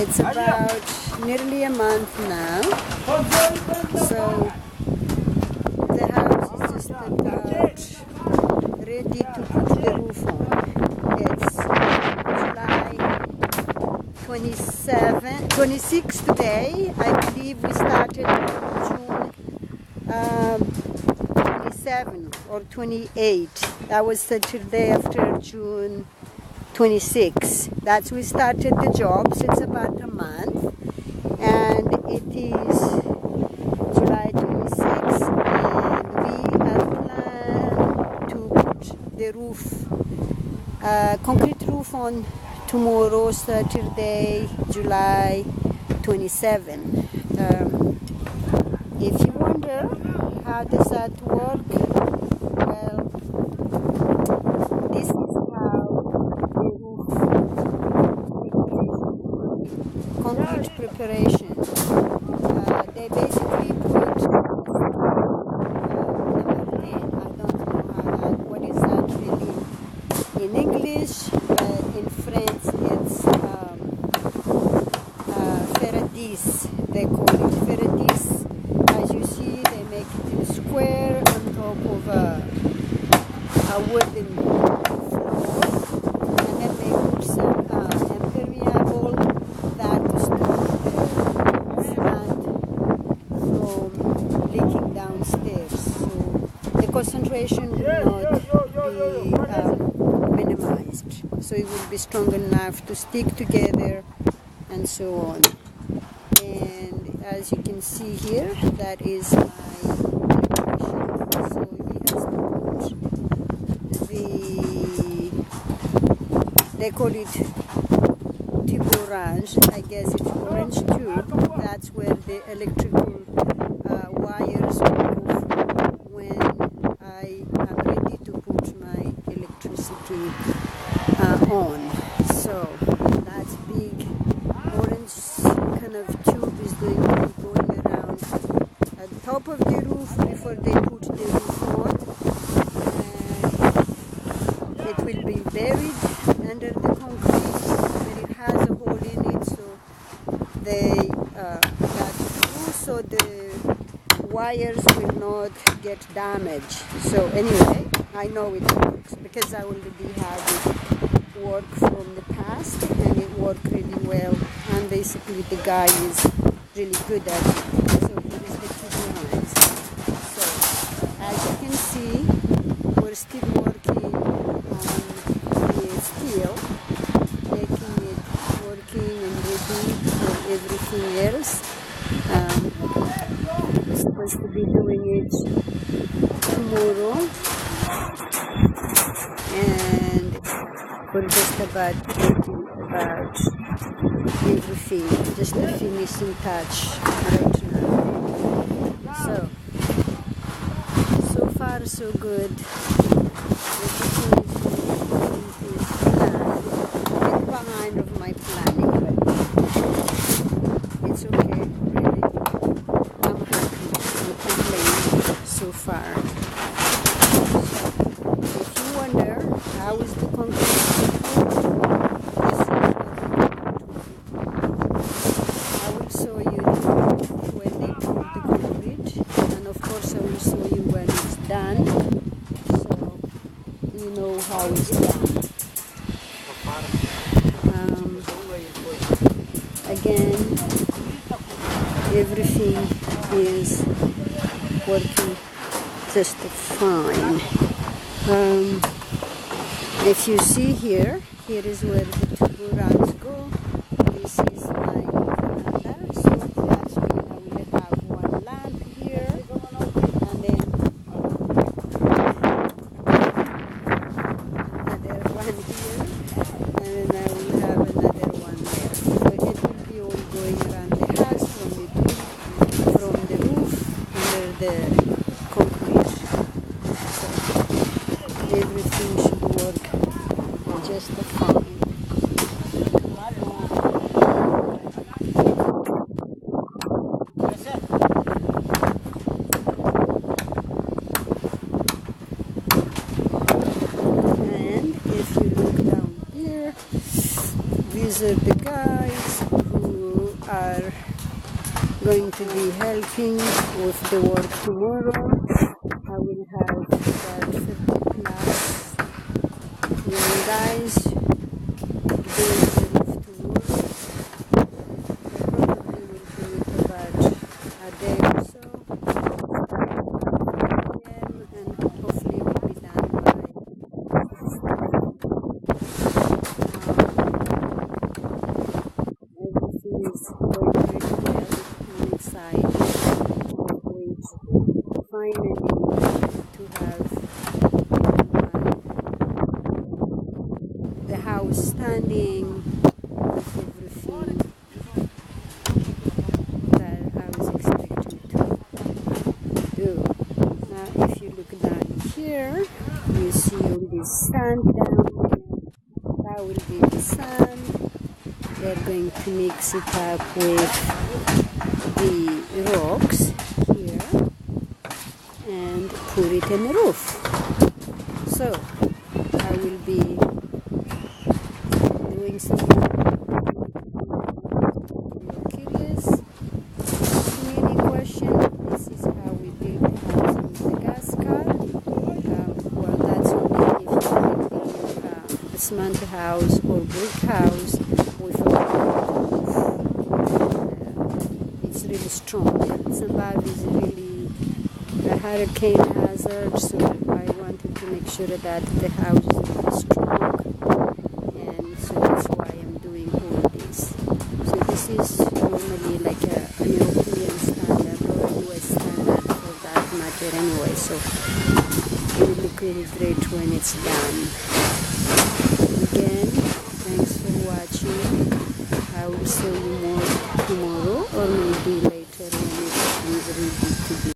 It's about nearly a month now. So the house is just about ready to put the roof on. It's July 26 today. I believe we started June 27 or 28. That was Saturday after June 26. That's we started the job, so it's about a month, and it is July 26, and we have planned to put the roof, concrete roof on tomorrow, Saturday, July 27. If you wonder how does that work, well, this is how the roof concrete preparation. They basically put what is that really in English, but in French it's ferradis. They call it ferradis. As you see, they make it in square on top of a wooden floor, and then they put some impermeable that to stop the flood from leaking downstairs. So the concentration will not be minimized. So it will be strong enough to stick together and so on. And as you can see here, that is my preparation. So he has to put they call it tube orange. I guess it's orange tube. That's where the electrical wires go when I am ready to put my electricity on. So that's big orange kind of tube is going to be going around at the top of the roof before they put the roof on, and it will be buried under the concrete, and it has a hole in it, so they got through so the wires will not get damaged. So anyway, I know it works because I already had it work from the past, and it worked really well, and basically the guy is really good at it. So here is the two lines. So as you can see, we're still working on the steel, making it working and ready for everything else. We're supposed to be doing it tomorrow, and we're just about thinking about everything, just the finishing touch right now. So far so good. Everything is planned. A bit behind of my planning, but it's okay, really. I'm happy, I'm complaining so far. If you wonder how is the concrete, I will show you when they pour the concrete, and of course I will show you when it's done, so you know how it's done. Again, everything is working just fine. If you see here is where the two rounds go. This is my veranda, so that's mean I will have one lamp here, and then another one here, and then I will have another one there. So it will be all going around the house from the roof under the concrete. So everything should work just fine. And if you look down here, these are the guys who are going to be helping with the work tomorrow. I will have that 50 plus young guys doing the roof tomorrow. I probably will do it about a day or so. And hopefully it will be done by everything is going pretty well. I'm excited, which finally to have the house standing with everything that I was expecting to do. Now if you look down here, you see all this sand down here. That will be the sand. They're going to mix it up with the rocks here and put it in the roof. So I will be doing some curious. Any question? This is how we build a house in Madagascar. Well, that's only if you build a cement house or brick house with a roof. It's really strong. Zimbabwe is really a hurricane hazard, so I wanted to make sure that the house is really strong, and so that's why I'm doing all this. So this is normally like an European standard or a US standard for that matter anyway, so it will look really great when it's done. Again, thanks for watching. I will show you more tomorrow or maybe later when it becomes ready to be.